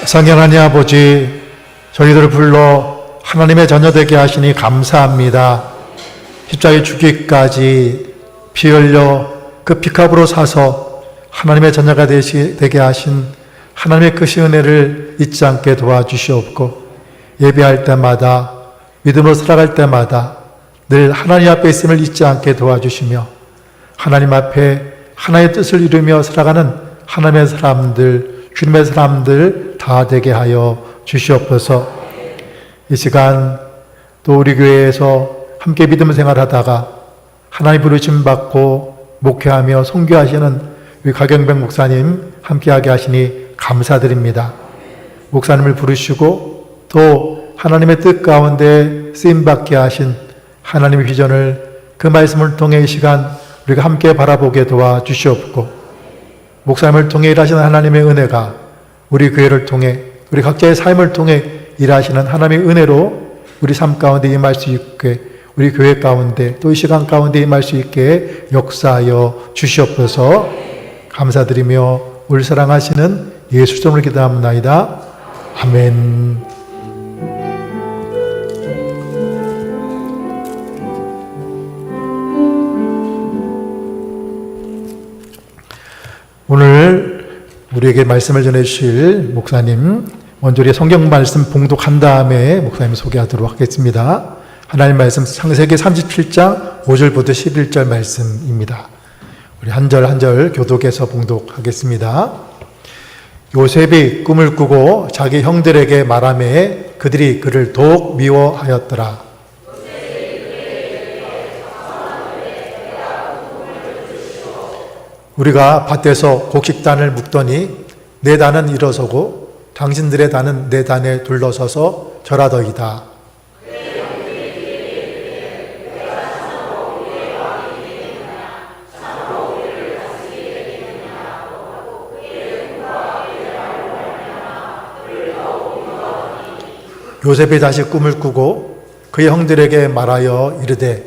성령 하나님 아버지, 저희들을 불러 하나님의 자녀 되게 하시니 감사합니다. 십자가에 죽기까지 피 흘려 그 피값으로 사서 하나님의 자녀가 되게 하신 하나님의 크신 은혜를 잊지 않게 도와주시옵고, 예배할 때마다 믿음으로 살아갈 때마다 늘 하나님 앞에 있음을 잊지 않게 도와주시며, 하나님 앞에 하나님의 뜻을 이루며 살아가는 하나님의 사람들, 주님의 사람들 다 되게 하여 주시옵소서. 이 시간 또 우리 교회에서 함께 믿음 생활하다가 하나님 부르심 받고 목회하며 선교하시는 우리 가경백 목사님 함께하게 하시니 감사드립니다. 목사님을 부르시고 또 하나님의 뜻 가운데 쓰임받게 하신 하나님의 비전을, 그 말씀을 통해 이 시간 우리가 함께 바라보게 도와주시옵고, 목사님을 통해 일하시는 하나님의 은혜가 우리 교회를 통해, 우리 각자의 삶을 통해 일하시는 하나님의 은혜로 우리 삶 가운데 임할 수 있게, 우리 교회 가운데 또 이 시간 가운데 임할 수 있게 역사하여 주시옵소서. 감사드리며 우리 사랑하시는 예수 이름으로 기도합나이다. 아멘. 오늘 우리에게 말씀을 전해주실 목사님, 먼저 우리 성경 말씀 봉독한 다음에 목사님 소개하도록 하겠습니다. 하나님 말씀 창세기 37장 5절부터 11절 말씀입니다. 우리 한 절 한 절 교독해서 봉독하겠습니다. 요셉이 꿈을 꾸고 자기 형들에게 말하매 그들이 그를 더욱 미워하였더라. 우리가 밭에서 곡식단을 묶더니 내 단은 일어서고 당신들의 단은 내 단에 둘러서서 절하더이다. 요셉이 다시 꿈을 꾸고 그의 형들에게 말하여 이르되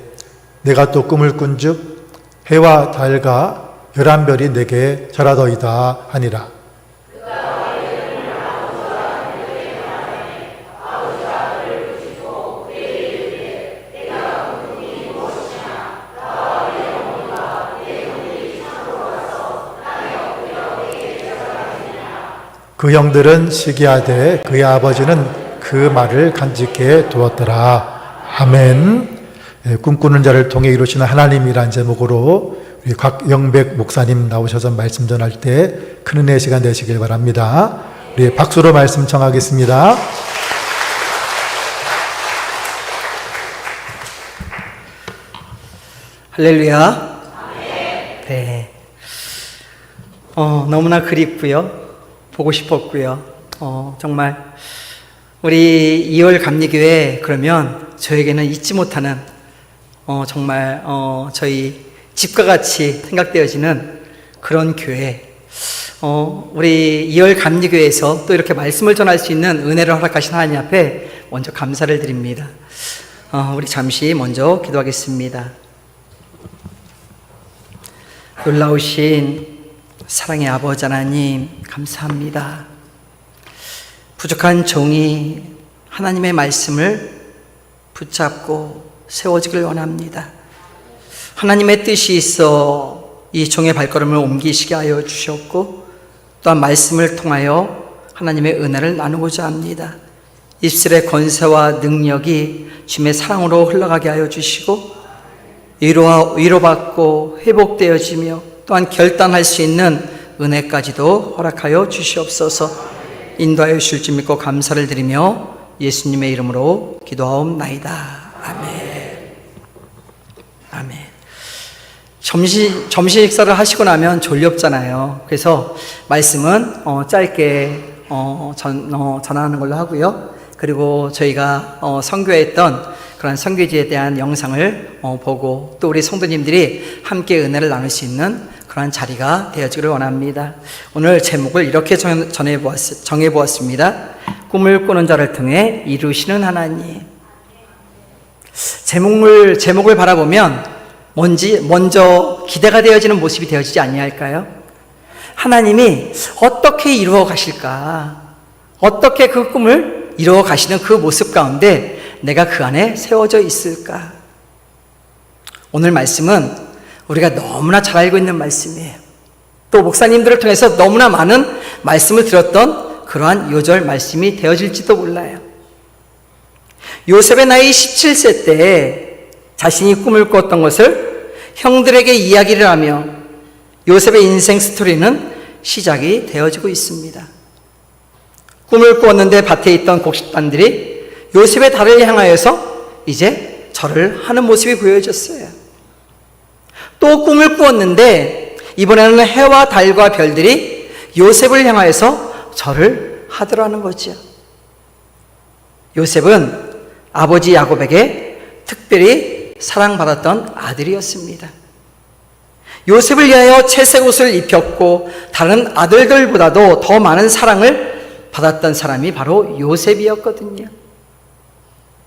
내가 또 꿈을 꾼즉 해와 달과 11별이 내게 절하더이다 하니라. 그 형들은 시기하되 그의 아버지는 그 말을 간직해 두었더라. 아멘. 꿈꾸는 자를 통해 이루시는 하나님이란 제목으로 우리 곽영백 목사님 나오셔서 말씀 전할 때 큰 은혜의 시간 되시길 바랍니다. 우리 박수로 말씀 청하겠습니다. 할렐루야. 네. 너무나 그립고요. 보고 싶었고요. 정말 우리 2월 감리교회 그러면 저에게는 잊지 못하는 정말 저희 집과 같이 생각되어지는 그런 교회. 우리 2월 감리교회에서 또 이렇게 말씀을 전할 수 있는 은혜를 허락하신 하나님 앞에 먼저 감사를 드립니다. 우리 잠시 먼저 기도하겠습니다. 놀라우신 사랑의 아버지 하나님 감사합니다. 부족한 종이 하나님의 말씀을 붙잡고 세워지길 원합니다. 하나님의 뜻이 있어 이 종의 발걸음을 옮기시게 하여 주셨고, 또한 말씀을 통하여 하나님의 은혜를 나누고자 합니다. 입술의 권세와 능력이 주님의 사랑으로 흘러가게 하여 주시고, 위로받고 회복되어지며 또한 결단할 수 있는 은혜까지도 허락하여 주시옵소서. 인도하여 주실 줄 믿고 감사를 드리며 예수님의 이름으로 기도하옵나이다. 아멘. 아멘. 점심 식사를 하시고 나면 졸렵잖아요. 그래서 말씀은 짧게 전하는 걸로 하고요. 그리고 저희가 선교했던 그런 선교지에 대한 영상을 보고 또 우리 성도님들이 함께 은혜를 나눌 수 있는 그런 자리가 되어지기를 원합니다. 오늘 제목을 이렇게 정해보았습니다. 꿈을 꾸는 자를 통해 이루시는 하나님. 제목을 바라보면 먼저 기대가 되어지는 모습이 되어지지 아니할까요? 하나님이 어떻게 이루어 가실까? 어떻게 그 꿈을 이루어 가시는 그 모습 가운데 내가 그 안에 세워져 있을까? 오늘 말씀은 우리가 너무나 잘 알고 있는 말씀이에요. 또 목사님들을 통해서 너무나 많은 말씀을 들었던 그러한 요절 말씀이 되어질지도 몰라요. 요셉의 나이 17세 때에 자신이 꿈을 꾸었던 것을 형들에게 이야기를 하며 요셉의 인생 스토리는 시작이 되어지고 있습니다. 꿈을 꾸었는데 밭에 있던 곡식단들이 요셉의 달을 향하여서 이제 절을 하는 모습이 보여졌어요. 또 꿈을 꾸었는데 이번에는 해와 달과 별들이 요셉을 향하여서 절을 하더라는 거죠. 요셉은 아버지 야곱에게 특별히 사랑받았던 아들이었습니다. 요셉을 위하여 채색 옷을 입혔고 다른 아들들보다도 더 많은 사랑을 받았던 사람이 바로 요셉이었거든요.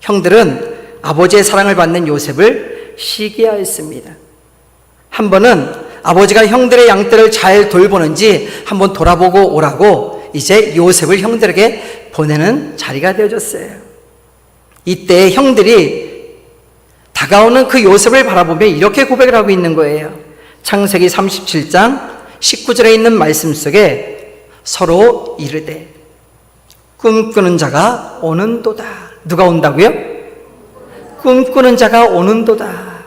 형들은 아버지의 사랑을 받는 요셉을 시기하였습니다. 한 번은 아버지가 형들의 양떼를 잘 돌보는지 한번 돌아보고 오라고 이제 요셉을 형들에게 보내는 자리가 되어졌어요. 이때 형들이 다가오는 그 요셉을 바라보며 이렇게 고백을 하고 있는 거예요. 창세기 37장 19절에 있는 말씀 속에 서로 이르되 꿈꾸는 자가 오는도다. 누가 온다고요? 꿈꾸는 자가 오는도다.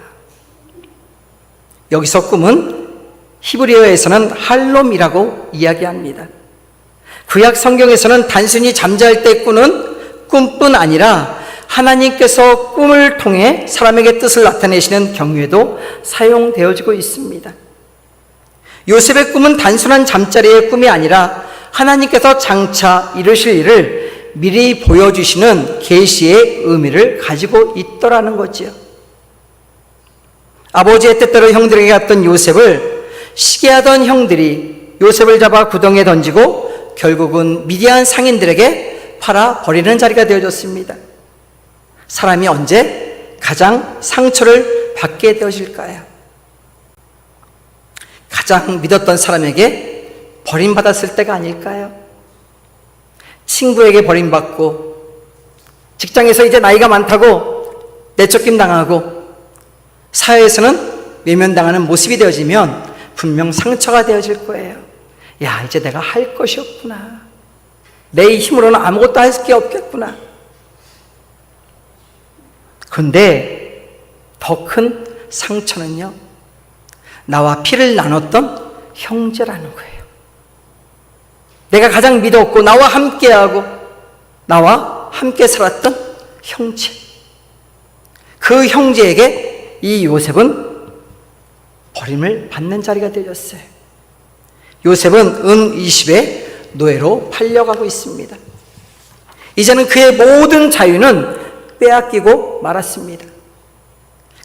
여기서 꿈은 히브리어에서는 할롬이라고 이야기합니다. 구약 성경에서는 단순히 잠잘 때 꾸는 꿈뿐 아니라 하나님께서 꿈을 통해 사람에게 뜻을 나타내시는 경우에도 사용되어지고 있습니다. 요셉의 꿈은 단순한 잠자리의 꿈이 아니라 하나님께서 장차 이루실 일을 미리 보여주시는 계시의 의미를 가지고 있더라는 거지요. 아버지의 뜻대로 형들에게 갔던 요셉을 시기하던 형들이 요셉을 잡아 구덩이에 던지고 결국은 미디안 상인들에게 팔아 버리는 자리가 되어졌습니다. 사람이 언제 가장 상처를 받게 되어질까요? 가장 믿었던 사람에게 버림받았을 때가 아닐까요? 친구에게 버림받고 직장에서 이제 나이가 많다고 내쫓김 당하고 사회에서는 외면당하는 모습이 되어지면 분명 상처가 되어질 거예요. 야, 이제 내가 할 것이 없구나. 내 힘으로는 아무것도 할 게 없겠구나. 그런데 더 큰 상처는요, 나와 피를 나눴던 형제라는 거예요. 내가 가장 믿었고 나와 함께하고 나와 함께 살았던 형제. 그 형제에게 이 요셉은 버림을 받는 자리가 되었어요. 요셉은 은 20의 노예로 팔려가고 있습니다. 이제는 그의 모든 자유는 빼앗기고 말았습니다.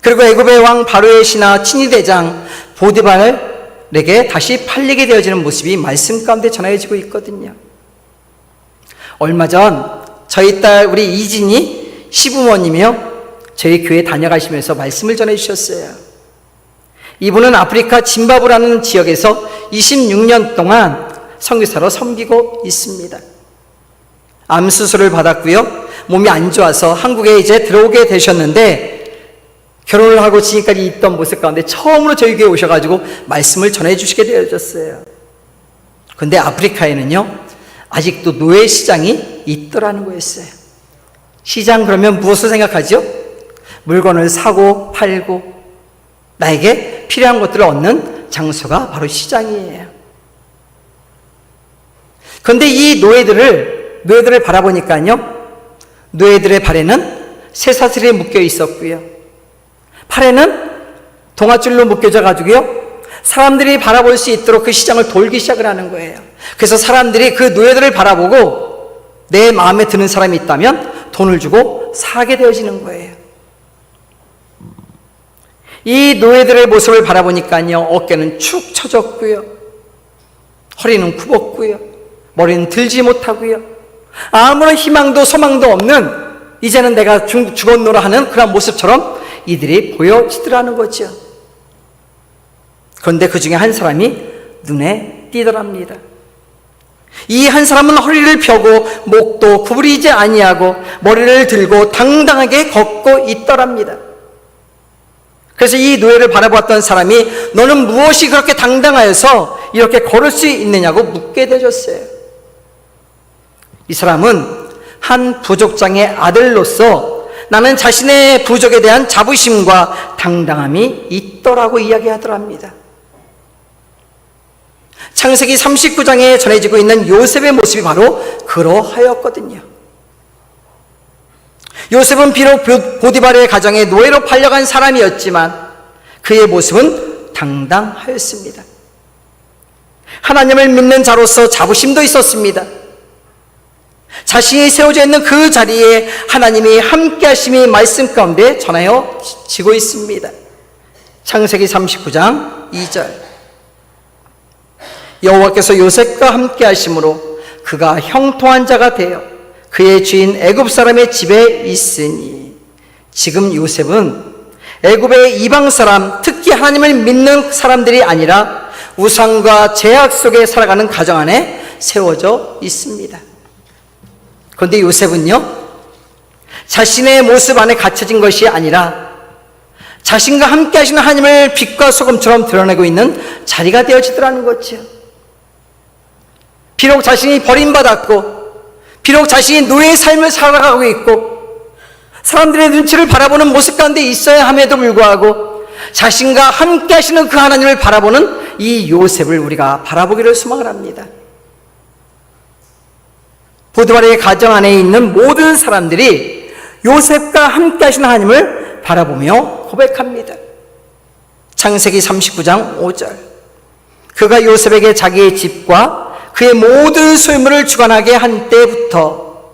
그리고 애굽의 왕 바로의 신하 친위대장 보디발에게 다시 팔리게 되어지는 모습이 말씀 가운데 전해지고 있거든요. 얼마 전 저희 딸 우리 이진이 시부모님이요, 저희 교회 다녀가시면서 말씀을 전해주셨어요. 이분은 아프리카 짐바브라는 지역에서 26년 동안 선교사로 섬기고 있습니다. 암 수술을 받았고요, 몸이 안 좋아서 한국에 이제 들어오게 되셨는데 결혼을 하고 지금까지 있던 모습 가운데 처음으로 저희 교회에 오셔가지고 말씀을 전해주시게 되어졌어요. 그런데 아프리카에는요, 아직도 노예 시장이 있더라는 거였어요. 시장 그러면 무엇을 생각하죠? 물건을 사고 팔고 나에게 필요한 것들을 얻는 장소가 바로 시장이에요. 그런데 이 노예들을 바라보니까요, 노예들의 발에는 쇠사슬이 묶여 있었고요, 팔에는 동아줄로 묶여져 가지고요, 사람들이 바라볼 수 있도록 그 시장을 돌기 시작을 하는 거예요. 그래서 사람들이 그 노예들을 바라보고 내 마음에 드는 사람이 있다면 돈을 주고 사게 되어지는 거예요. 이 노예들의 모습을 바라보니까요, 어깨는 축 처졌고요, 허리는 굽었고요, 머리는 들지 못하고요, 아무런 희망도 소망도 없는, 이제는 내가 죽었노라 하는 그런 모습처럼 이들이 보여지더라는 거죠. 그런데 그 중에 한 사람이 눈에 띄더랍니다. 이 한 사람은 허리를 펴고 목도 구부리지 아니하고 머리를 들고 당당하게 걷고 있더랍니다. 그래서 이 노예를 바라보았던 사람이 너는 무엇이 그렇게 당당하여서 이렇게 걸을 수 있느냐고 묻게 되셨어요. 이 사람은 한 부족장의 아들로서 나는 자신의 부족에 대한 자부심과 당당함이 있더라고 이야기하더랍니다. 창세기 39장에 전해지고 있는 요셉의 모습이 바로 그러하였거든요. 요셉은 비록 보디발의 가정에 노예로 팔려간 사람이었지만 그의 모습은 당당하였습니다. 하나님을 믿는 자로서 자부심도 있었습니다. 자신이 세워져 있는 그 자리에 하나님이 함께 하심이 말씀 가운데 전하여지고 있습니다. 창세기 39장 2절 여호와께서 요셉과 함께 하심으로 그가 형통한 자가 되어 그의 주인 애굽 사람의 집에 있으니. 지금 요셉은 애굽의 이방 사람, 특히 하나님을 믿는 사람들이 아니라 우상과 제약 속에 살아가는 가정 안에 세워져 있습니다. 그런데 요셉은요, 자신의 모습 안에 갇혀진 것이 아니라 자신과 함께 하시는 하나님을 빛과 소금처럼 드러내고 있는 자리가 되어지더라는 거죠. 비록 자신이 버림받았고 비록 자신이 노예의 삶을 살아가고 있고 사람들의 눈치를 바라보는 모습 가운데 있어야 함에도 불구하고 자신과 함께 하시는 그 하나님을 바라보는 이 요셉을 우리가 바라보기를 소망을 합니다. 보디발의 가정 안에 있는 모든 사람들이 요셉과 함께 하시는 하나님을 바라보며 고백합니다. 창세기 39장 5절 그가 요셉에게 자기의 집과 그의 모든 소유물을 주관하게 한 때부터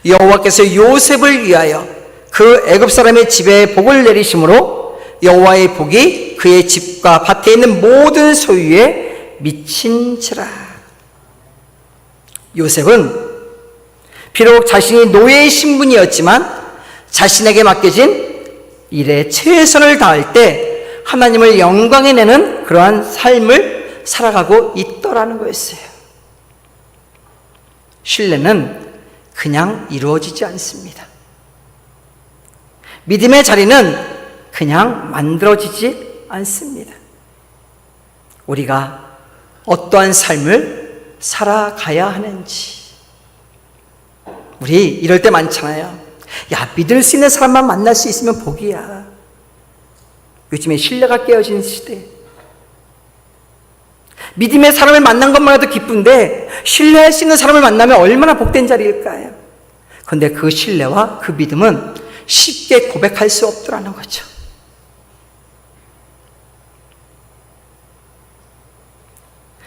여호와께서 요셉을 위하여 그 애굽 사람의 집에 복을 내리심으로 여호와의 복이 그의 집과 밭에 있는 모든 소유에 미친지라. 요셉은 비록 자신이 노예의 신분이었지만 자신에게 맡겨진 일에 최선을 다할 때 하나님을 영광에 내는 그러한 삶을 살아가고 있더라는 거였어요. 신뢰는 그냥 이루어지지 않습니다. 믿음의 자리는 그냥 만들어지지 않습니다. 우리가 어떠한 삶을 살아가야 하는지. 우리 이럴 때 많잖아요. 야, 믿을 수 있는 사람만 만날 수 있으면 복이야. 요즘에 신뢰가 깨어진 시대. 믿음의 사람을 만난 것만 해도 기쁜데 신뢰할 수 있는 사람을 만나면 얼마나 복된 자리일까요? 그런데 그 신뢰와 그 믿음은 쉽게 고백할 수 없더라는 거죠.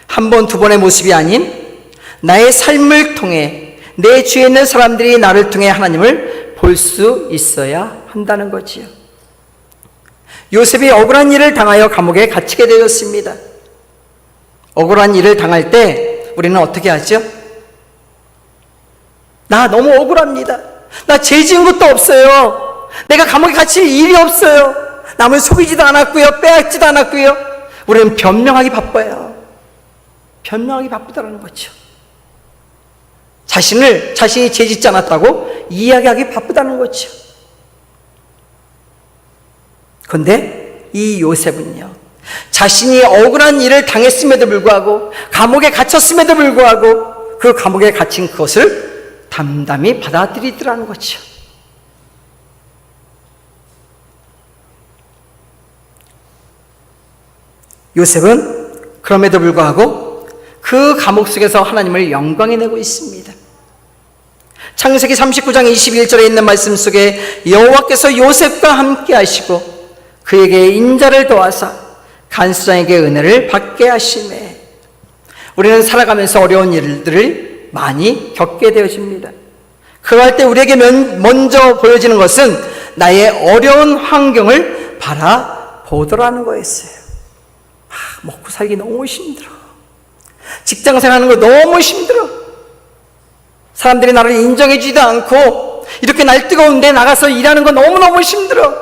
한 번, 두 번의 모습이 아닌 나의 삶을 통해 내 주위에 있는 사람들이 나를 통해 하나님을 볼 수 있어야 한다는 거지요. 요셉이 억울한 일을 당하여 감옥에 갇히게 되었습니다. 억울한 일을 당할 때 우리는 어떻게 하죠? 나 너무 억울합니다. 나 죄 지은 것도 없어요. 내가 감옥에 갇힐 일이 없어요. 남을 속이지도 않았고요. 빼앗지도 않았고요. 우리는 변명하기 바빠요. 변명하기 바쁘다는 거죠. 자신이 죄 짓지 않았다고 이야기하기 바쁘다는 거죠. 그런데 이 요셉은요, 자신이 억울한 일을 당했음에도 불구하고 감옥에 갇혔음에도 불구하고 그 감옥에 갇힌 그것을 담담히 받아들이더라는 거죠. 요셉은 그럼에도 불구하고 그 감옥 속에서 하나님을 영광에 내고 있습니다. 창세기 39장 21절에 있는 말씀 속에 여호와께서 요셉과 함께 하시고 그에게 인자를 도와사 간수장에게 은혜를 받게 하시매. 우리는 살아가면서 어려운 일들을 많이 겪게 되어집니다. 그럴 때 우리에게 먼저 보여지는 것은 나의 어려운 환경을 바라보더라는 거였어요. 먹고 살기 너무 힘들어. 직장 생활하는 거 너무 힘들어. 사람들이 나를 인정해 주지도 않고 이렇게 날 뜨거운데 나가서 일하는 거 너무너무 힘들어.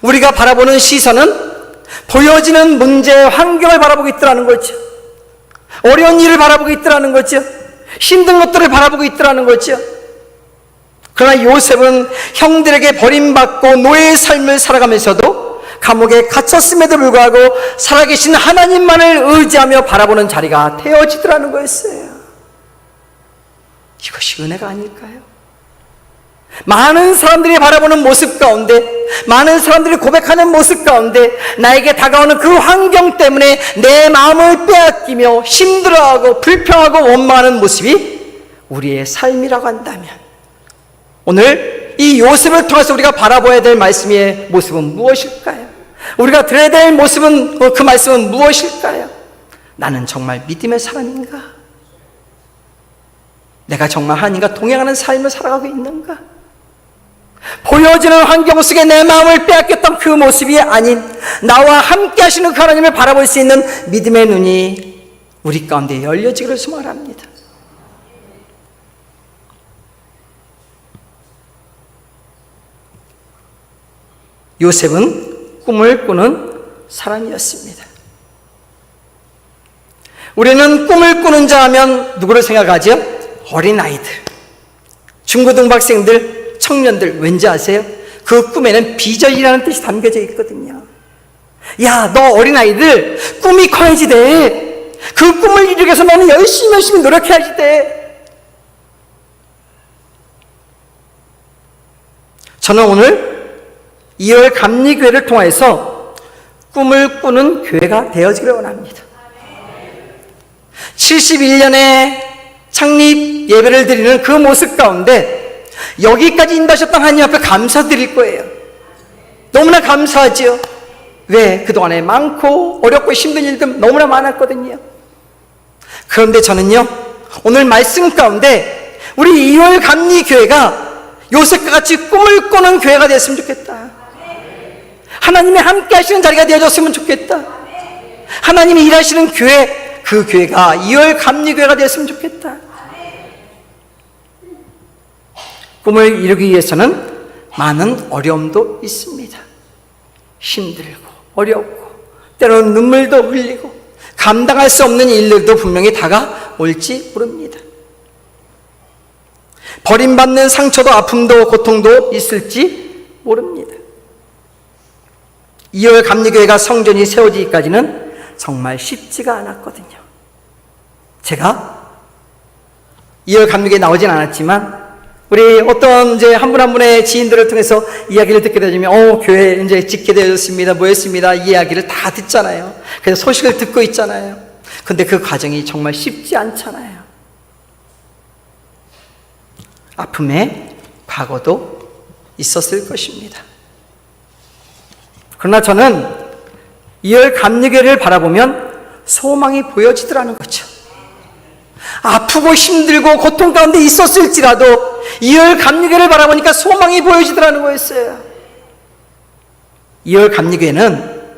우리가 바라보는 시선은 보여지는 문제의 환경을 바라보고 있더라는 거죠. 어려운 일을 바라보고 있더라는 거죠. 힘든 것들을 바라보고 있더라는 거죠. 그러나 요셉은 형들에게 버림받고 노예의 삶을 살아가면서도 감옥에 갇혔음에도 불구하고 살아계신 하나님만을 의지하며 바라보는 자리가 되어지더라는 거였어요. 이것이 은혜가 아닐까요? 많은 사람들이 바라보는 모습 가운데, 많은 사람들이 고백하는 모습 가운데 나에게 다가오는 그 환경 때문에 내 마음을 빼앗기며 힘들어하고 불평하고 원망하는 모습이 우리의 삶이라고 한다면, 오늘 이 요셉을 통해서 우리가 바라봐야 될 말씀의 모습은 무엇일까요? 우리가 들어야 될 모습은, 그 말씀은 무엇일까요? 나는 정말 믿음의 사람인가? 내가 정말 하나님과 동행하는 삶을 살아가고 있는가? 보여지는 환경 속에 내 마음을 빼앗겼던 그 모습이 아닌 나와 함께 하시는 그 하나님을 바라볼 수 있는 믿음의 눈이 우리 가운데 열려지기를 소망합니다. 요셉은 꿈을 꾸는 사람이었습니다. 우리는 꿈을 꾸는 자 하면 누구를 생각하죠? 어린아이들, 중고등학생들, 청년들. 왠지 아세요? 그 꿈에는 비전이라는 뜻이 담겨져 있거든요. 야, 너 어린아이들 꿈이 커야지 돼. 그 꿈을 이루기 위해서 너는 열심히 노력해야지 돼. 저는 오늘 2월 감리교회를 통해서 꿈을 꾸는 교회가 되어지기를 원합니다. 71년에 창립 예배를 드리는 그 모습 가운데 여기까지 인도하셨던 하나님 앞에 감사드릴 거예요. 너무나 감사하죠. 왜? 그동안에 많고 어렵고 힘든 일들 너무나 많았거든요. 그런데 저는요, 오늘 말씀 가운데 우리 2월 감리교회가 요셉과 같이 꿈을 꾸는 교회가 됐으면 좋겠다. 하나님이 함께 하시는 자리가 되어졌으면 좋겠다. 하나님이 일하시는 교회, 그 교회가 2월 감리교회가 되었으면 좋겠다. 꿈을 이루기 위해서는 많은 어려움도 있습니다. 힘들고 어렵고 때로는 눈물도 흘리고 감당할 수 없는 일들도 분명히 다가올지 모릅니다. 버림받는 상처도 아픔도 고통도 있을지 모릅니다. 2월 감리교회가 성전이 세워지기까지는 정말 쉽지가 않았거든요. 제가 2월 감리교회에 나오진 않았지만 우리 어떤 이제 한 분 한 분의 지인들을 통해서 이야기를 듣게 되면 교회 이제 짓게 되었습니다, 모였습니다, 이 이야기를 다 듣잖아요. 그래서 소식을 듣고 있잖아요. 근데 그 과정이 정말 쉽지 않잖아요. 아픔의 과거도 있었을 것입니다. 그러나 저는 2월 감리교회를 바라보면 소망이 보여지더라는 거죠. 아프고 힘들고 고통 가운데 있었을지라도 2월 감리교회를 바라보니까 소망이 보여지더라는 거였어요. 2월 감리교회는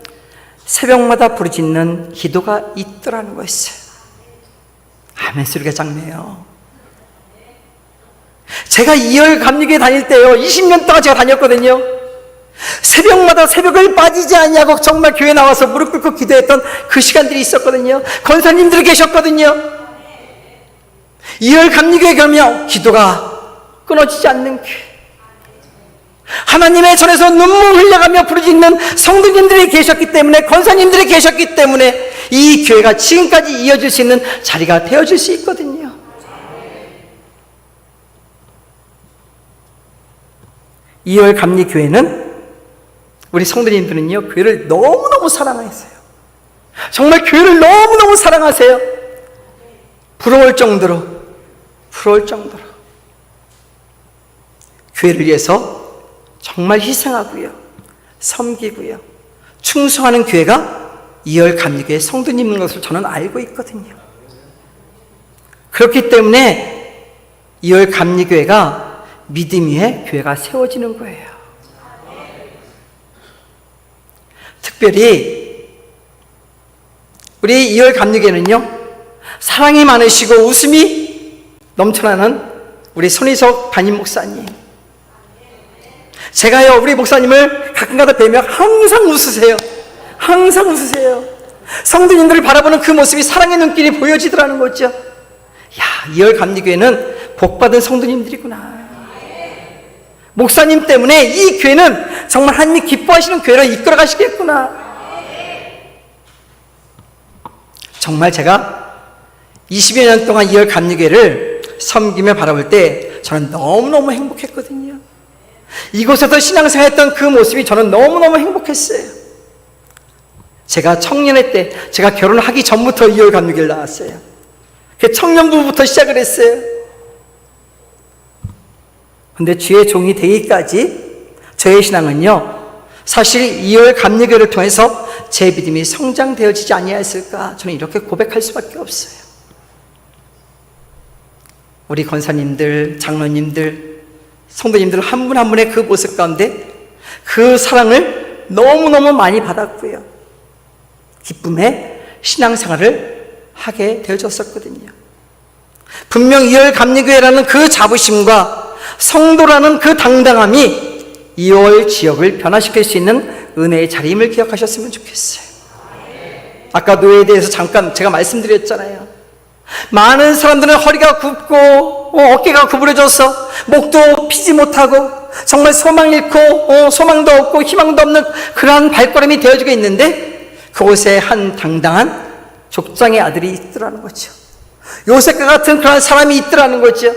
새벽마다 부르짖는 기도가 있더라는 거였어요. 아멘 소리가 작네요. 제가 2월 감리교회 다닐 때요, 20년 동안 제가 다녔거든요. 새벽마다 새벽을 빠지지 않냐고 정말 교회 나와서 무릎 꿇고 기도했던 그 시간들이 있었거든요. 권사님들이 계셨거든요. 2월 감리교회 가면 기도가 끊어지지 않는 교회, 하나님의 전에서 눈물 흘려가며 부르짖는 성도님들이 계셨기 때문에, 권사님들이 계셨기 때문에 이 교회가 지금까지 이어질 수 있는 자리가 되어질 수 있거든요. 이월 감리교회는 우리 성도님들은요, 교회를 너무너무 사랑하세요. 정말 교회를 너무너무 사랑하세요. 부러울 정도로 교회를 위해서 정말 희생하고요, 섬기고요, 충성하는 교회가 2월 감리교회 성도님인 것을 저는 알고 있거든요. 그렇기 때문에 2월 감리교회가 믿음 위에 교회가 세워지는 거예요. 특별히 우리 2월 감리교회는요, 사랑이 많으시고 웃음이 넘쳐나는 우리 손희석 담임 목사님, 제가요 우리 목사님을 가끔가다 뵈면 항상 웃으세요. 항상 웃으세요. 성도님들을 바라보는 그 모습이 사랑의 눈길이 보여지더라는 거죠. 야, 이열 감리교회는 복받은 성도님들이구나. 목사님 때문에 이 교회는 정말 하나님이 기뻐하시는 교회로 이끌어 가시겠구나. 정말 제가 20여 년 동안 이열 감리교회를 섬기며 바라볼 때 저는 너무너무 행복했거든요. 이곳에서 신앙생활했던 그 모습이 저는 너무너무 행복했어요. 제가 청년회 때, 제가 결혼하기 전부터 이열 감리교회를 나왔어요. 그 청년부부터 시작을 했어요. 근데 주의 종이 되기까지 저의 신앙은요, 사실 이열 감리교회를 통해서 제 믿음이 성장되어지지 아니하였을까, 저는 이렇게 고백할 수밖에 없어요. 우리 권사님들, 장로님들, 성도님들 한 분 한 분의 그 모습 가운데 그 사랑을 너무너무 많이 받았고요, 기쁨의 신앙생활을 하게 되어졌었거든요. 분명 이열 감리교회라는 그 자부심과 성도라는 그 당당함이 이월 지역을 변화시킬 수 있는 은혜의 자리임을 기억하셨으면 좋겠어요. 아까 노예에 대해서 잠깐 제가 말씀드렸잖아요. 많은 사람들은 허리가 굽고 어깨가 구부러져서 목도 피지 못하고 정말 소망 잃고 소망도 없고 희망도 없는 그러한 발걸음이 되어지고 있는데, 그곳에 한 당당한 족장의 아들이 있더라는 거죠. 요셉과 같은 그런 사람이 있더라는 거죠.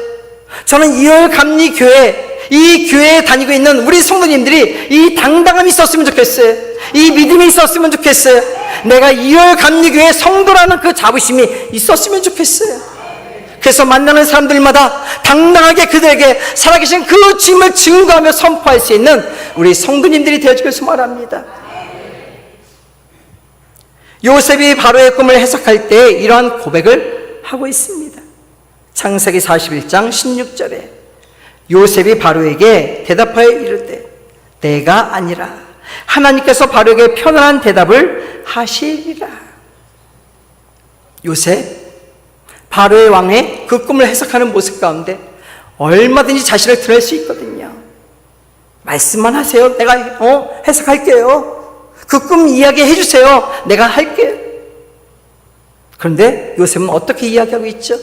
저는 이열 감리교회, 이 교회에 다니고 있는 우리 성도님들이 이 당당함이 있었으면 좋겠어요. 이 믿음이 있었으면 좋겠어요. 내가 이열 감리교회 성도라는 그 자부심이 있었으면 좋겠어요. 그래서 만나는 사람들마다 당당하게 그들에게 살아계신 그 주님을 증거하며 선포할 수 있는 우리 성도님들이 되어주길 소망합니다. 요셉이 바로의 꿈을 해석할 때 이러한 고백을 하고 있습니다. 창세기 41장 16절에 요셉이 바로에게 대답하여 이르되 내가 아니라 하나님께서 바로에게 편안한 대답을 하시리라. 요셉, 바로의 왕의 그 꿈을 해석하는 모습 가운데 얼마든지 자신을 드러낼 수 있거든요. 말씀만 하세요. 내가 해석할게요. 그 꿈 이야기해 주세요. 내가 할게요. 그런데 요셉은 어떻게 이야기하고 있죠?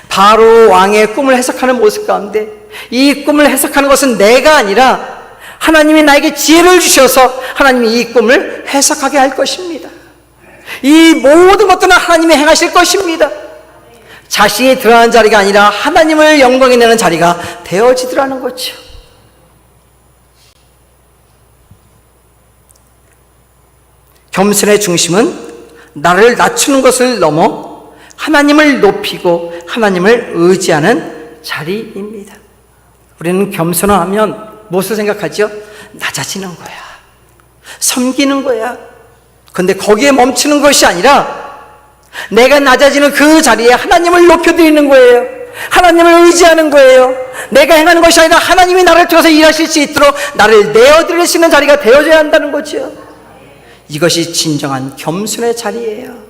바로 왕의 꿈을 해석하는 모습 가운데 이 꿈을 해석하는 것은 내가 아니라 하나님이 나에게 지혜를 주셔서 하나님이 이 꿈을 해석하게 할 것입니다. 이 모든 것들은 하나님이 행하실 것입니다. 자신이 드러나는 자리가 아니라 하나님을 영광에 내는 자리가 되어지더라는 거죠. 겸손의 중심은 나를 낮추는 것을 넘어 하나님을 높이고 하나님을 의지하는 자리입니다. 우리는 겸손을 하면 무엇을 생각하죠? 낮아지는 거야, 섬기는 거야. 그런데 거기에 멈추는 것이 아니라 내가 낮아지는 그 자리에 하나님을 높여드리는 거예요. 하나님을 의지하는 거예요. 내가 행하는 것이 아니라 하나님이 나를 통해서 일하실 수 있도록 나를 내어드릴 수 있는 자리가 되어져야 한다는 거죠. 이것이 진정한 겸손의 자리예요.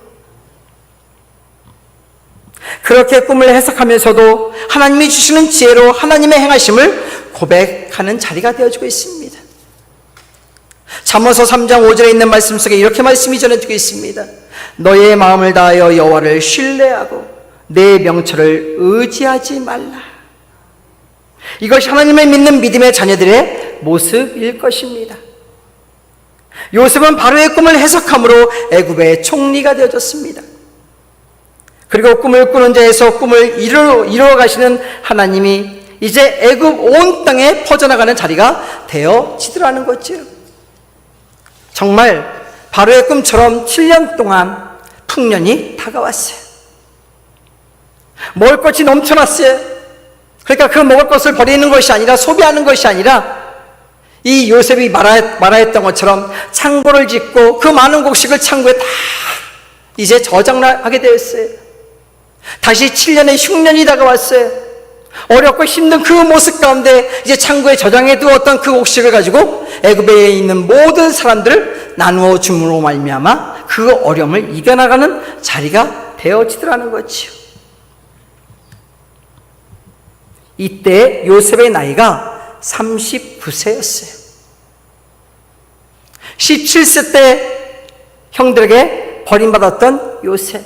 그렇게 꿈을 해석하면서도 하나님이 주시는 지혜로 하나님의 행하심을 고백하는 자리가 되어지고 있습니다. 잠언서 3장 5절에 있는 말씀 속에 이렇게 말씀이 전해지고 있습니다. 너의 마음을 다하여 여호와를 신뢰하고 내 명철을 의지하지 말라. 이것이 하나님을 믿는 믿음의 자녀들의 모습일 것입니다. 요셉은 바로의 꿈을 해석함으로 애굽의 총리가 되어졌습니다. 그리고 꿈을 꾸는 자에서 꿈을 이루어 가시는 하나님이 이제 애굽 온 땅에 퍼져나가는 자리가 되어지더라는 거죠. 정말 바로의 꿈처럼 7년 동안 풍년이 다가왔어요. 먹을 것이 넘쳐났어요. 그러니까 그 먹을 것을 버리는 것이 아니라, 소비하는 것이 아니라 이 요셉이 말하였던 것처럼 창고를 짓고 그 많은 곡식을 창고에 다 이제 저장하게 되었어요. 다시 7년의 흉년이 다가왔어요. 어렵고 힘든 그 모습 가운데 이제 창고에 저장해 두었던 그 곡식을 가지고 애굽에 있는 모든 사람들을 나누어 줌으로 말미암아 그 어려움을 이겨나가는 자리가 되어지더라는 거지요. 이때 요셉의 나이가 39세였어요. 17세 때 형들에게 버림받았던 요셉.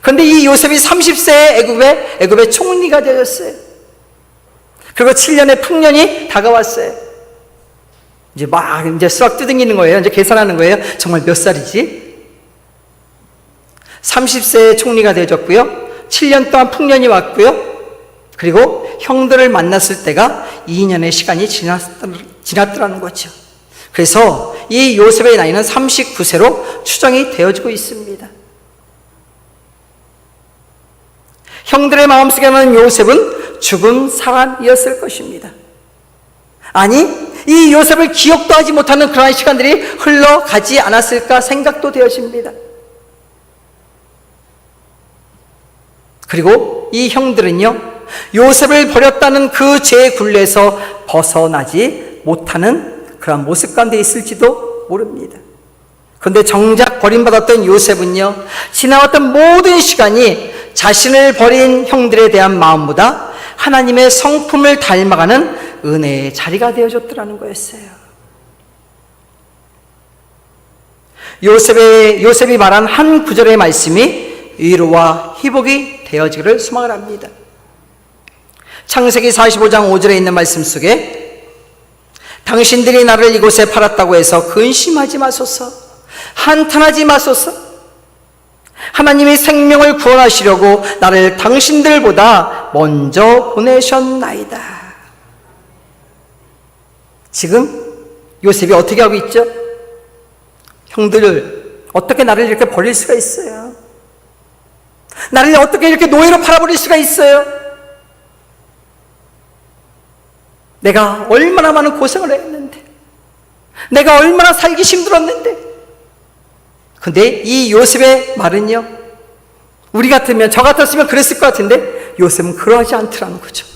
그런데 이 요셉이 30세에 애굽의 총리가 되었어요. 그리고 7년의 풍년이 다가왔어요. 이제 수학 두둥이는 거예요. 이제 계산하는 거예요. 정말 몇 살이지? 30세에 총리가 되어졌고요. 7년 동안 풍년이 왔고요. 그리고 형들을 만났을 때가 2년의 시간이 지났더라는 거죠. 그래서 이 요셉의 나이는 39세로 추정이 되어지고 있습니다. 형들의 마음속에는 요셉은 죽은 사람이었을 것입니다. 아니, 이 요셉을 기억도 하지 못하는 그러한 시간들이 흘러가지 않았을까 생각도 되어집니다. 그리고 이 형들은요, 요셉을 버렸다는 그 죄의 굴레에서 벗어나지 못하는 그런 모습 가운데 있을지도 모릅니다. 그런데 정작 버림받았던 요셉은요, 지나왔던 모든 시간이 자신을 버린 형들에 대한 마음보다 하나님의 성품을 닮아가는 은혜의 자리가 되어줬더라는 거였어요. 요셉이 말한 한 구절의 말씀이 위로와 회복이 되어지기를 소망을 합니다. 창세기 45장 5절에 있는 말씀 속에 당신들이 나를 이곳에 팔았다고 해서 근심하지 마소서, 한탄하지 마소서. 하나님이 생명을 구원하시려고 나를 당신들보다 먼저 보내셨나이다. 지금 요셉이 어떻게 하고 있죠? 형들, 어떻게 나를 이렇게 버릴 수가 있어요? 나를 어떻게 이렇게 노예로 팔아버릴 수가 있어요? 내가 얼마나 많은 고생을 했는데, 내가 얼마나 살기 힘들었는데. 근데 이 요셉의 말은요, 우리 같으면, 저 같았으면 그랬을 것 같은데 요셉은 그러하지 않더라는 거죠.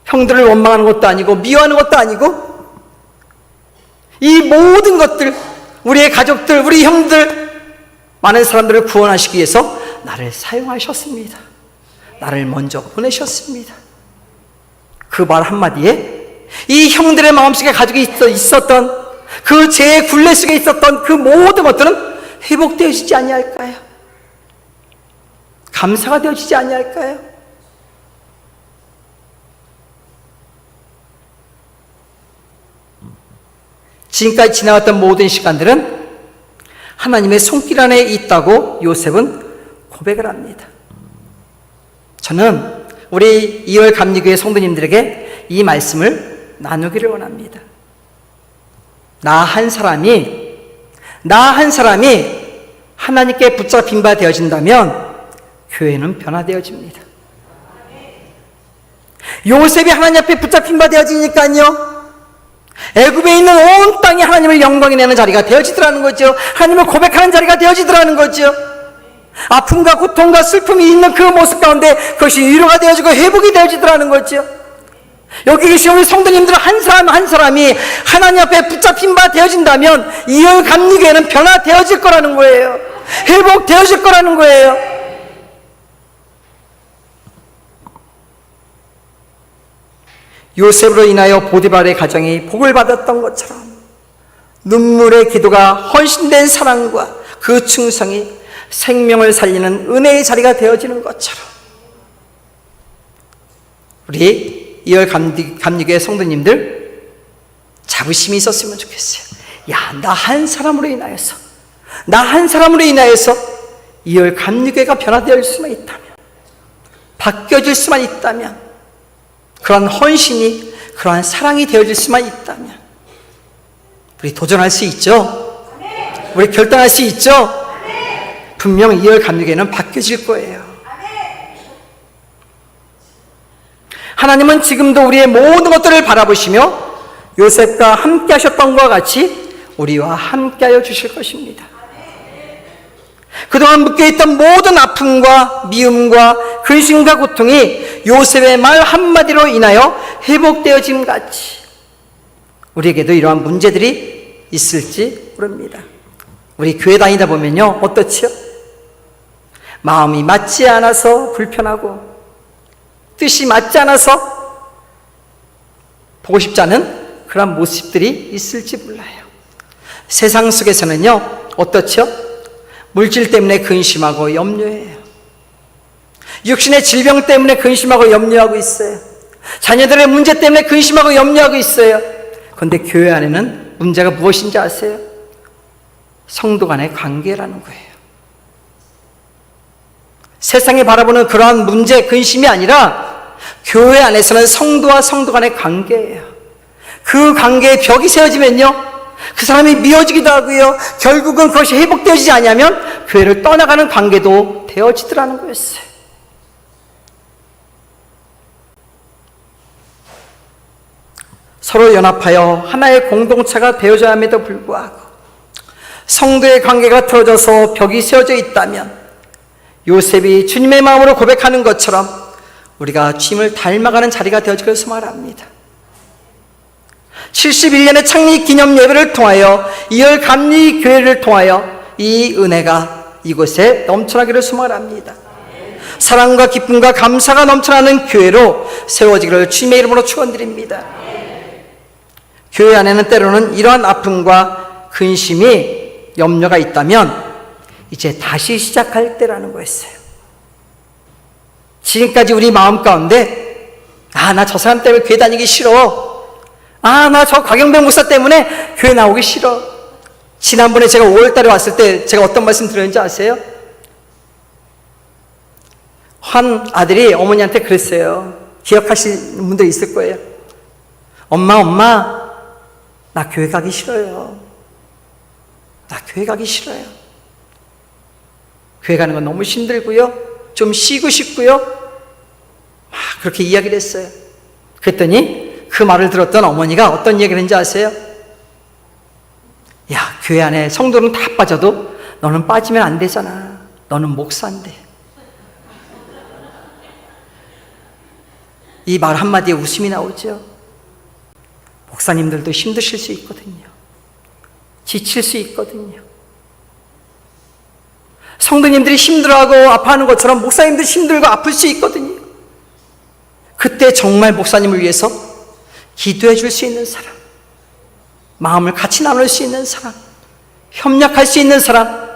형들을 원망하는 것도 아니고 미워하는 것도 아니고, 이 모든 것들, 우리의 가족들, 우리 형들, 많은 사람들을 구원하시기 위해서 나를 사용하셨습니다. 나를 먼저 보내셨습니다. 그 말 한마디에 이 형들의 마음속에 가지고 있었던 그 죄의 굴레 속에 있었던 그 모든 것들은 회복되어지지 아니할까요? 감사가 되어지지 아니할까요? 지금까지 지나왔던 모든 시간들은 하나님의 손길 안에 있다고 요셉은 고백을 합니다. 저는 우리 2월 감리교회 성도님들에게 이 말씀을 나누기를 원합니다. 나 한 사람이 하나님께 붙잡힌 바 되어진다면 교회는 변화되어집니다. 요셉이 하나님 앞에 붙잡힌 바 되어지니까요, 애굽에 있는 온 땅이 하나님을 영광히 내는 자리가 되어지더라는 거죠. 하나님을 고백하는 자리가 되어지더라는 거죠. 아픔과 고통과 슬픔이 있는 그 모습 가운데 그것이 위로가 되어지고 회복이 되어지더라는 거죠. 여기 계신 우리 성도님들 한 사람 한 사람이 하나님 앞에 붙잡힌 바 되어진다면 이월 감리교회는 변화되어질 거라는 거예요. 회복되어질 거라는 거예요. 요셉으로 인하여 보디발의 가정이 복을 받았던 것처럼 눈물의 기도가 헌신된 사랑과 그 충성이 생명을 살리는 은혜의 자리가 되어지는 것처럼 우리 2월 감리교회 성도님들 자부심이 있었으면 좋겠어요. 야, 나 한 사람으로 인하여서 2월 감리교회가 변화될 수만 있다면, 바뀌어질 수만 있다면, 그러한 헌신이, 그러한 사랑이 되어질 수만 있다면 우리 도전할 수 있죠? 우리 결단할 수 있죠? 분명 2월 감리교회는 바뀌어질 거예요. 하나님은 지금도 우리의 모든 것들을 바라보시며 요셉과 함께 하셨던 것과 같이 우리와 함께 하여 주실 것입니다. 그동안 묶여있던 모든 아픔과 미움과 근심과 고통이 요셉의 말 한마디로 인하여 회복되어짐 같이 우리에게도 이러한 문제들이 있을지 모릅니다. 우리 교회 다니다 보면요, 어떻지요? 마음이 맞지 않아서 불편하고 뜻이 맞지 않아서 보고 싶지 않은 그런 모습들이 있을지 몰라요. 세상 속에서는요, 어떻죠? 물질 때문에 근심하고 염려해요. 육신의 질병 때문에 근심하고 염려하고 있어요. 자녀들의 문제 때문에 근심하고 염려하고 있어요. 그런데 교회 안에는 문제가 무엇인지 아세요? 성도 간의 관계라는 거예요. 세상이 바라보는 그러한 문제, 근심이 아니라 교회 안에서는 성도와 성도 간의 관계예요. 그 관계에 벽이 세워지면요, 그 사람이 미워지기도 하고요, 결국은 그것이 회복되어지지 않으면 교회를 떠나가는 관계도 되어지더라는 거였어요. 서로 연합하여 하나의 공동체가 되어져야 함에도 불구하고 성도의 관계가 틀어져서 벽이 세워져 있다면 요셉이 주님의 마음으로 고백하는 것처럼 우리가 주님을 닮아가는 자리가 되어지길 소망합니다. 71년의 창립 기념 예배를 통하여 이열 감리 교회를 통하여 이 은혜가 이곳에 넘쳐나기를 소망합니다. 사랑과 기쁨과 감사가 넘쳐나는 교회로 세워지기를 주님의 이름으로 축원드립니다. 교회 안에는 때로는 이러한 아픔과 근심이 염려가 있다면 이제 다시 시작할 때라는 거였어요. 지금까지 우리 마음 가운데 나 저 사람 때문에 교회 다니기 싫어, 나 저 곽영배 목사 때문에 교회 나오기 싫어. 지난번에 제가 5월달에 왔을 때 제가 어떤 말씀 드렸는지 아세요? 한 아들이 어머니한테 그랬어요. 기억하시는 분들 있을 거예요. 엄마 나 교회 가기 싫어요. 나 교회 가기 싫어요. 교회 가는 건 너무 힘들고요, 좀 쉬고 싶고요, 막 그렇게 이야기를 했어요. 그랬더니 그 말을 들었던 어머니가 어떤 얘기를 했는지 아세요? 야, 교회 안에 성도는 다 빠져도 너는 빠지면 안 되잖아. 너는 목사인데. 이 말 한마디에 웃음이 나오죠. 목사님들도 힘드실 수 있거든요. 지칠 수 있거든요. 성도님들이 힘들어하고 아파하는 것처럼 목사님들이 힘들고 아플 수 있거든요. 그때 정말 목사님을 위해서 기도해 줄 수 있는 사람, 마음을 같이 나눌 수 있는 사람, 협력할 수 있는 사람,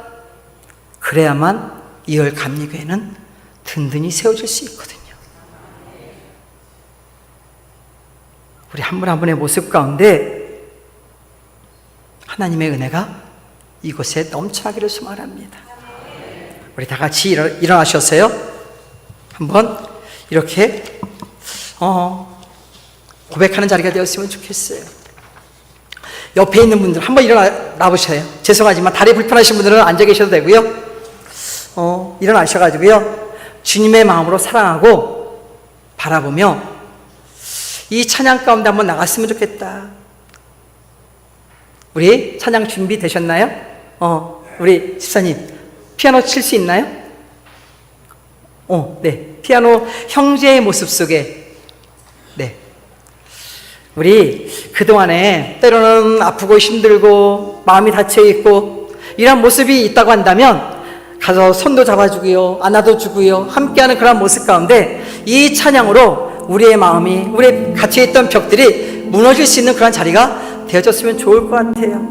그래야만 이열 감리교회는 든든히 세워질 수 있거든요. 우리 한 분 한 분의 모습 가운데 하나님의 은혜가 이곳에 넘쳐나기를 소망합니다. 우리 다 같이 일어나셨어요? 한번 이렇게 고백하는 자리가 되었으면 좋겠어요. 옆에 있는 분들 한번 일어나 보셔요. 죄송하지만 다리 불편하신 분들은 앉아 계셔도 되고요. 일어나셔가지고요, 주님의 마음으로 사랑하고 바라보며 이 찬양 가운데 한번 나갔으면 좋겠다. 우리 찬양 준비되셨나요? 우리 집사님 피아노 칠 수 있나요? 네. 피아노 형제의 모습 속에, 네. 우리 그동안에 때로는 아프고 힘들고 마음이 닫혀있고 이런 모습이 있다고 한다면 가서 손도 잡아주고요, 안아도 주고요, 함께하는 그런 모습 가운데 이 찬양으로 우리의 마음이, 우리 갇혀있던 벽들이 무너질 수 있는 그런 자리가 되어졌으면 좋을 것 같아요.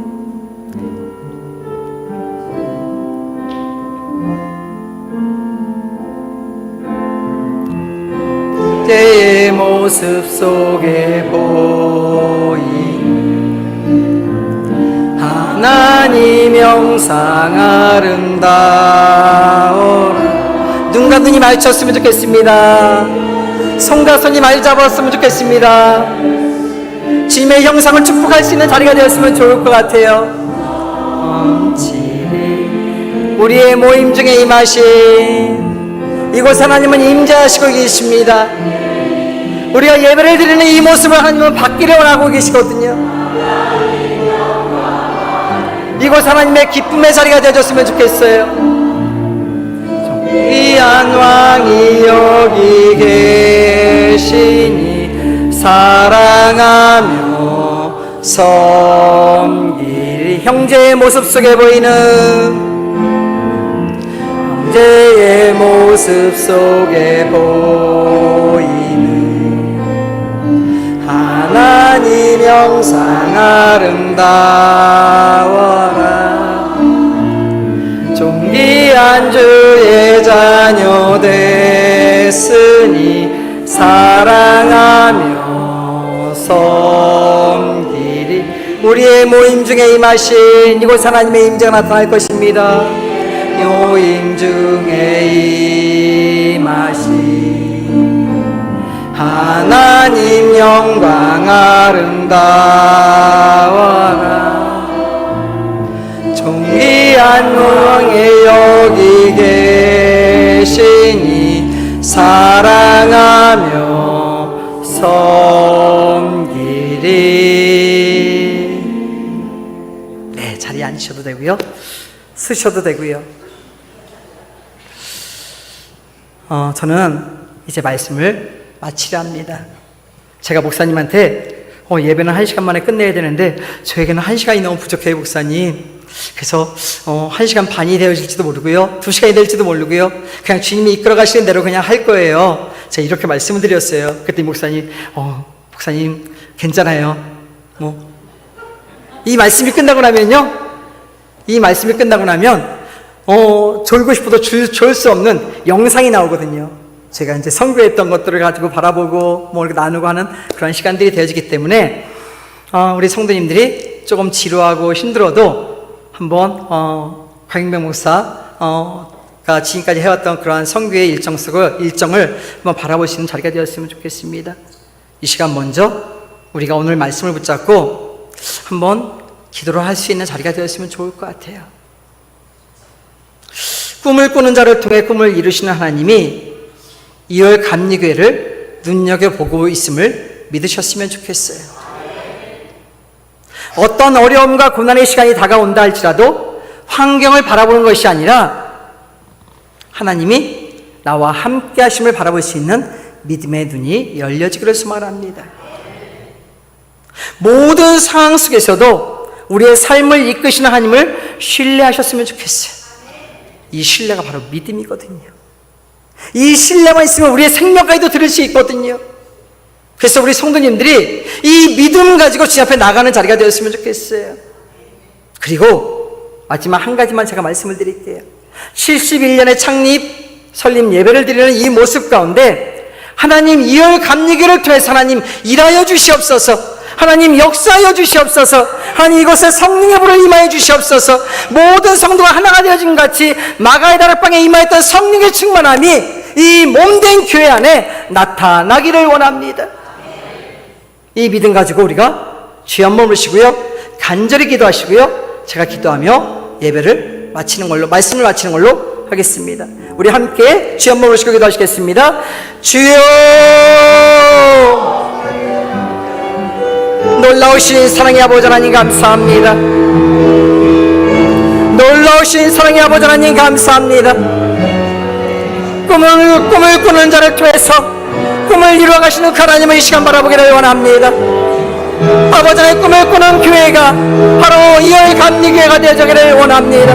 때의 모습 속에 보인 하나님 영상 아름다워라. 눈과 눈이 마주쳤으면 좋겠습니다. 손과 손이 많이 잡았으면 좋겠습니다. 주님의 형상을 축복할 수 있는 자리가 되었으면 좋을 것 같아요. 우리의 모임 중에 임하신 이곳 하나님은 임재하시고 계십니다. 우리가 예배를 드리는 이 모습을 하나님은 받기를 원하고 계시거든요. 이곳 하나님의 기쁨의 자리가 되어줬으면 좋겠어요. 위대한 왕이 여기 계시니 사랑하며 섬기리. 형제의 모습 속에 보이는, 형제의 모습 속에 보이는 하나님 형상 아름다워 나와라. 존귀한 주의 자녀 됐으니 사랑하며 섬기리. 우리의 모임 중에 임하신 이곳 하나님의 임재가 나타날 것입니다. 모임 중에 임하신 하나님 영광 아름다워라. 존귀한 왕의 여기 계시니 사랑하며 섬기리. 네, 자리에 앉으셔도 되고요, 쓰셔도 되고요. 저는 이제 말씀을 마치려 합니다. 제가 목사님한테 예배는 1시간 만에 끝내야 되는데 저에게는 1시간이 너무 부족해요, 목사님. 그래서 1시간 반이 되어질지도 모르고요, 2시간이 될지도 모르고요, 그냥 주님이 이끌어 가시는 대로 그냥 할 거예요. 제가 이렇게 말씀을 드렸어요. 그때 목사님 괜찮아요. 이 말씀이 끝나고 나면요, 졸고 싶어도 졸 수 없는 영상이 나오거든요. 제가 이제 선교했던 것들을 가지고 바라보고 이렇게 나누고 하는 그런 시간들이 되어지기 때문에 우리 성도님들이 조금 지루하고 힘들어도 한번 곽영병 목사가 지금까지 해왔던 그러한 선교의 일정을 한번 바라볼 수 있는 자리가 되었으면 좋겠습니다. 이 시간 먼저 우리가 오늘 말씀을 붙잡고 한번 기도를 할 수 있는 자리가 되었으면 좋을 것 같아요. 꿈을 꾸는 자를 통해 꿈을 이루시는 하나님이 2월 감리교회를 눈여겨보고 있음을 믿으셨으면 좋겠어요. 어떤 어려움과 고난의 시간이 다가온다 할지라도 환경을 바라보는 것이 아니라 하나님이 나와 함께 하심을 바라볼 수 있는 믿음의 눈이 열려지기를 소망합니다. 모든 상황 속에서도 우리의 삶을 이끄시는 하나님을 신뢰하셨으면 좋겠어요. 이 신뢰가 바로 믿음이거든요. 이 신뢰만 있으면 우리의 생명까지도 들을 수 있거든요. 그래서 우리 성도님들이 이 믿음 가지고 주님 앞에 나가는 자리가 되었으면 좋겠어요. 그리고 마지막 한 가지만 제가 말씀을 드릴게요. 71년의 창립 설립 예배를 드리는 이 모습 가운데 하나님 2월 감리교회를 통해서 하나님 일하여 주시옵소서. 하나님 역사하여 주시옵소서. 하나님 이곳에 성령의 불을 임하여 주시옵소서. 모든 성도가 하나가 되어진 같이 마가의 다락방에 임하였던 성령의 충만함이 이 몸된 교회 안에 나타나기를 원합니다. 이 믿음 가지고 우리가 주의 한 몸을 쉬고요, 간절히 기도하시고요, 제가 기도하며 예배를 마치는 걸로, 말씀을 마치는 걸로 하겠습니다. 우리 함께 주의 한 몸을 쉬고 기도하시겠습니다. 주여, 놀라우신 사랑의 아버지 하나님 감사합니다. 놀라우신 사랑의 아버지 하나님 감사합니다. 꿈을 꾸는 자를 통해서 꿈을 이루어 가시는 그 하나님의 이 시간 바라보기를 원합니다. 아버지 하나님 꿈을 꾸는 교회가 바로 2월 감리교회가 되어지기를 원합니다.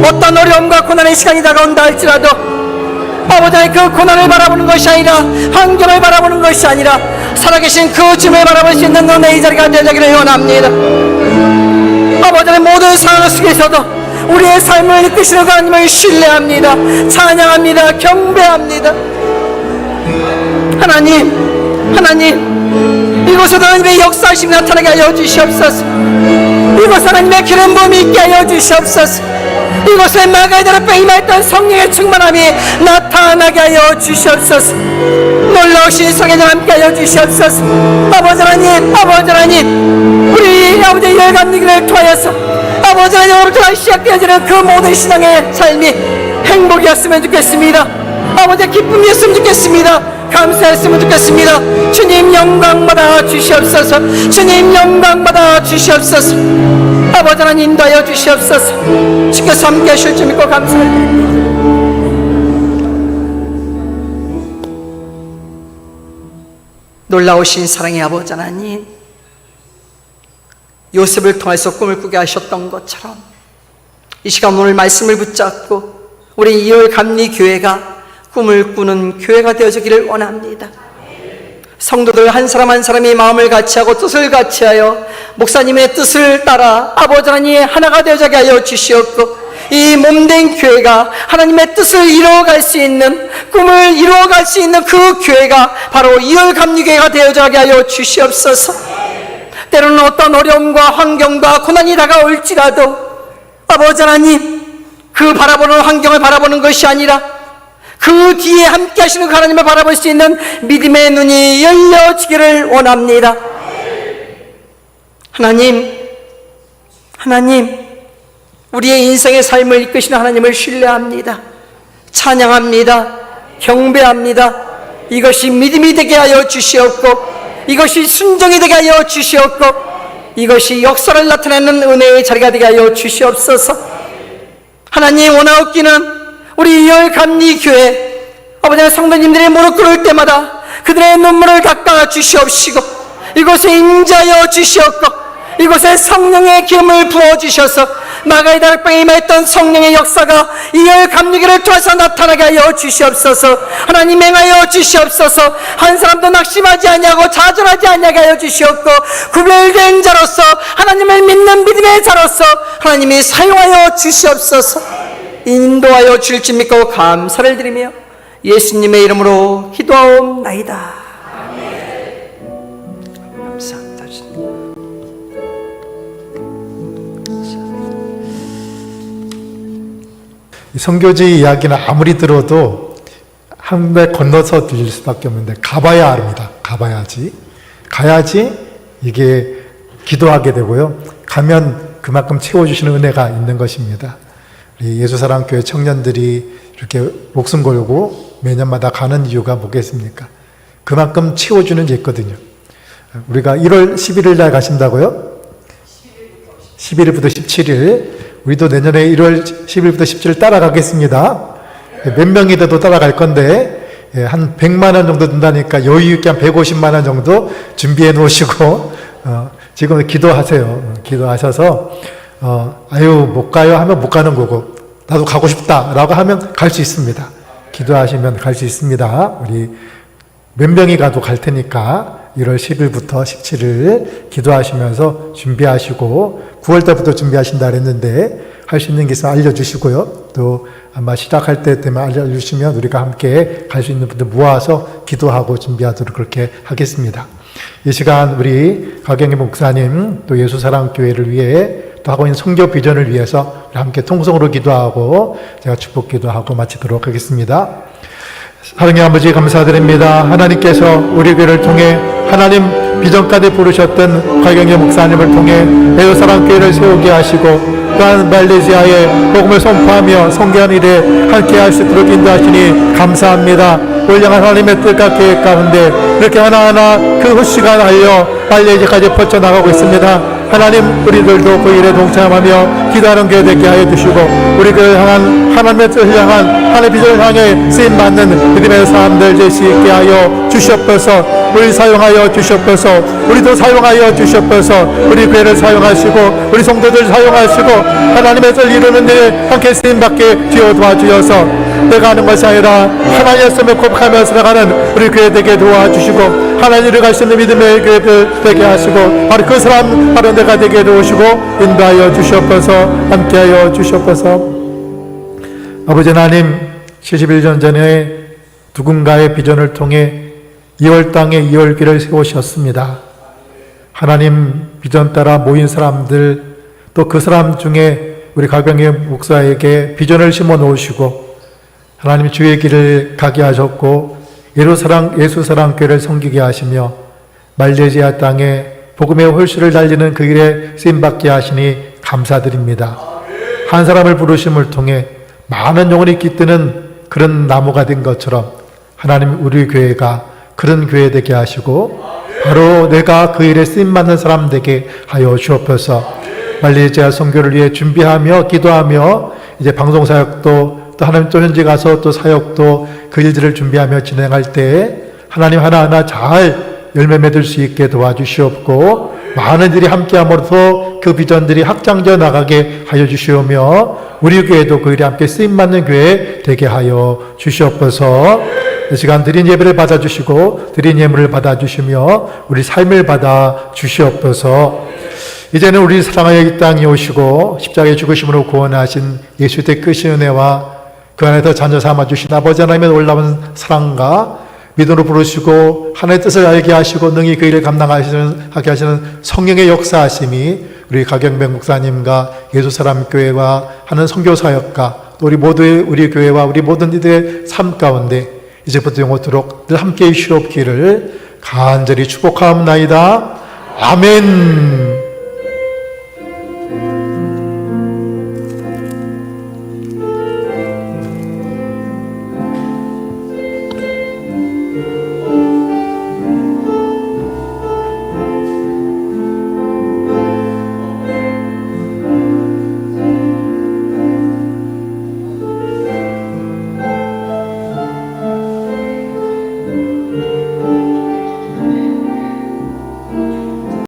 어떤 어려움과 고난의 시간이 다가온다 할지라도 아버지 하나님 그 고난을 바라보는 것이 아니라 환경을 바라보는 것이 아니라 살아계신 그 주님을 바라볼 수 있는 은혜의 자리가 되어지기를 원합니다. 아버지 하나님 모든 상황 속에서도 우리의 삶을 이끄시는 하나님을 신뢰합니다. 찬양합니다. 경배합니다. 하나님 이곳에도 하나님의 역사하심이 나타나게 하여 주시옵소서. 이곳 하나님의 기름 부음이 있게 하여 주시옵소서. 이곳에 마가의 다락방에 임하였던 성령의 충만함이 나타나게 하여 주시옵소서. 놀라우신 성령과 함께 하여 주시옵소서. 아버지 하나님 우리 아버지의 열감리기를 통하여서 아버지 하나님 오늘부터 시작되어지는 그 모든 신앙의 삶이 행복이었으면 좋겠습니다. 아버지의 기쁨이었으면 좋겠습니다. 감사했으면 좋겠습니다. 주님 영광 받아 주시옵소서. 주님 영광 받아 주시옵소서. 아버지 하나님 인도하여 주시옵소서. 주께서 함께 하실 줄 믿고 감사드립니다. 놀라우신 사랑의 아버지 하나님, 요셉을 통해서 꿈을 꾸게 하셨던 것처럼 이 시간 오늘 말씀을 붙잡고 우리 2월 감리교회가 꿈을 꾸는 교회가 되어지기를 원합니다. 성도들 한 사람 한 사람이 마음을 같이하고 뜻을 같이하여 목사님의 뜻을 따라 아버지 하나님 하나가 되어자게 하여 주시옵고, 이 몸된 교회가 하나님의 뜻을 이루어갈 수 있는, 꿈을 이루어갈 수 있는 그 교회가 바로 이열감리교회가 되어자게 하여 주시옵소서. 때로는 어떤 어려움과 환경과 고난이 다가올지라도 아버지 하나님, 그 바라보는 환경을 바라보는 것이 아니라 그 뒤에 함께 하시는 그 하나님을 바라볼 수 있는 믿음의 눈이 열려지기를 원합니다. 하나님, 우리의 인생의 삶을 이끄시는 하나님을 신뢰합니다. 찬양합니다. 경배합니다. 이것이 믿음이 되게 하여 주시옵고, 이것이 순종이 되게 하여 주시옵고, 이것이 역사를 나타내는 은혜의 자리가 되게 하여 주시옵소서. 하나님, 원하옵기는 우리 이열감리교회 아버지의 성도님들이 무릎 꿇을 때마다 그들의 눈물을 닦아 주시옵시고, 이곳에 임재하여 주시옵고, 이곳에 성령의 기름을 부어주셔서 마가의 다락방에 임했던 성령의 역사가 이열감리교회를 통해서 나타나게 하여 주시옵소서. 하나님, 행하여 주시옵소서. 한 사람도 낙심하지 아니하고 좌절하지 아니하게 하여 주시옵고, 구별된 자로서 하나님을 믿는 믿음의 자로서 하나님이 사용하여 주시옵소서. 인도하여 주실지 믿고 감사를 드리며 예수님의 이름으로 기도하옵나이다. 감사합니다. 선교지 이야기는 아무리 들어도 한 배 건너서 들릴 수밖에 없는데, 가봐야 합니다. 가야지 이게 기도하게 되고요. 가면 그만큼 채워주시는 은혜가 있는 것입니다. 우리 예수사랑교회 청년들이 이렇게 목숨 걸고 매년마다 가는 이유가 뭐겠습니까? 그만큼 채워주는 게 있거든요. 우리가 1월 11일 날 가신다고요? 11일부터 17일. 우리도 내년에 1월 10일부터 17일 따라가겠습니다. 몇 명이 돼도 따라갈 건데, 한 100만 원 정도 든다니까 여유 있게 한 150만 원 정도 준비해 놓으시고, 지금 기도하세요. 기도하셔서, 못 가요 하면 못 가는 거고, 나도 가고 싶다라고 하면 갈 수 있습니다. 기도하시면 갈 수 있습니다. 우리 몇 명이 가도 갈 테니까 1월 10일부터 17일 기도하시면서 준비하시고, 9월 달부터 준비하신다 그랬는데 할 수 있는 게 있으면 알려주시고요. 또 아마 시작할 때 되면 알려주시면 우리가 함께 갈 수 있는 분들 모아서 기도하고 준비하도록 그렇게 하겠습니다. 이 시간 우리 가경희 목사님 또 예수사랑교회를 위해 또 하고 있는 선교 비전을 위해서 함께 통성으로 기도하고 제가 축복 기도하고 마치도록 하겠습니다. 사랑의 아버지, 감사드립니다. 하나님께서 우리 교회를 통해 하나님 비전까지 부르셨던 가경희 목사님을 통해 예수사랑교회를 세우게 하시고, 또한 말레이시아에 복음을 선포하며 선교하는 일에 함께 할 수 있도록 인도하시니 감사합니다. 올량한 하나님의 뜻과 계획 가운데 이렇게 하나하나 그 후시가 날려 말레이시아까지 뻗쳐나가고 있습니다. 하나님, 우리들도 그 일에 동참하며 기도하는 교회 되게 하여 주시고, 우리 그 향한 하나님의 뜻을 향한 하나님의 비전을 향해 쓰임받는 믿음의 사람들 될 수 있게 하여 주시옵소서. 우리 사용하여 주시옵소서. 우리도 사용하여 주시옵소서. 우리 교회를 사용하시고 우리 성도들 사용하시고 하나님의 뜻을 이루는 일에 함께 쓰임받게 주여 도와주셔서, 내가 하는 것이 아니라 하나님의 말씀을 고백하며 살아가는 우리 교회 되게 도와주시고, 하나님을 갈 수 있는 믿음의 교회들 되게 하시고, 바로 그 사람 바로 내가 되게 도우시고 인도하여 주시옵소서. 함께하여 주시옵소서. 아버지 하나님, 71년 전에 누군가의 비전을 통해 2월 땅에 2월길을 세우셨습니다. 하나님 비전 따라 모인 사람들, 또 그 사람 중에 우리 가경희 목사에게 비전을 심어 놓으시고 하나님 주의 길을 가게 하셨고, 예수사랑교회를 섬기게 하시며 말레이시아 땅에 복음의 홀수를 달리는 그 길에 쓰임받게 하시니 감사드립니다. 한 사람을 부르심을 통해 많은 영혼이 깃드는 그런 나무가 된 것처럼 하나님, 우리 교회가 그런 교회 되게 하시고 바로 내가 그 일에 쓰임받는 사람 되게 하여 주옵소서. 말레이시아 선교를 위해 준비하며 기도하며 이제 방송사역도 또 하나님 또 현지 가서 또 사역도 그 일들을 준비하며 진행할 때 하나님 하나하나 잘 열매 맺을 수 있게 도와주시옵고, 많은 일이 함께함으로써 그 비전들이 확장되어 나가게 하여 주시오며, 우리 교회도 그 일에 함께 쓰임받는 교회 되게 하여 주시옵소서. 이 시간 드린 예배를 받아주시고 드린 예물을 받아주시며 우리 삶을 받아주시옵소서. 이제는 우리 사랑하여 이 땅에 오시고 십자가의 죽으심으로 구원하신 예수의 끝의 은혜와 그 안에서 자녀 삼아주신 아버지 하나님의 놀라운 사랑과 믿음으로 부르시고 하나님의 뜻을 알게 하시고 능히 그 일을 감당하게 하시는 성령의 역사하심이 우리 가경백 목사님과 예수사람교회와 하는 선교사역과 또 우리 교회와 우리 모든 이들의 삶 가운데 이제부터 영원토록 늘 함께 주시옵기를 간절히 축복하옵나이다. 아멘.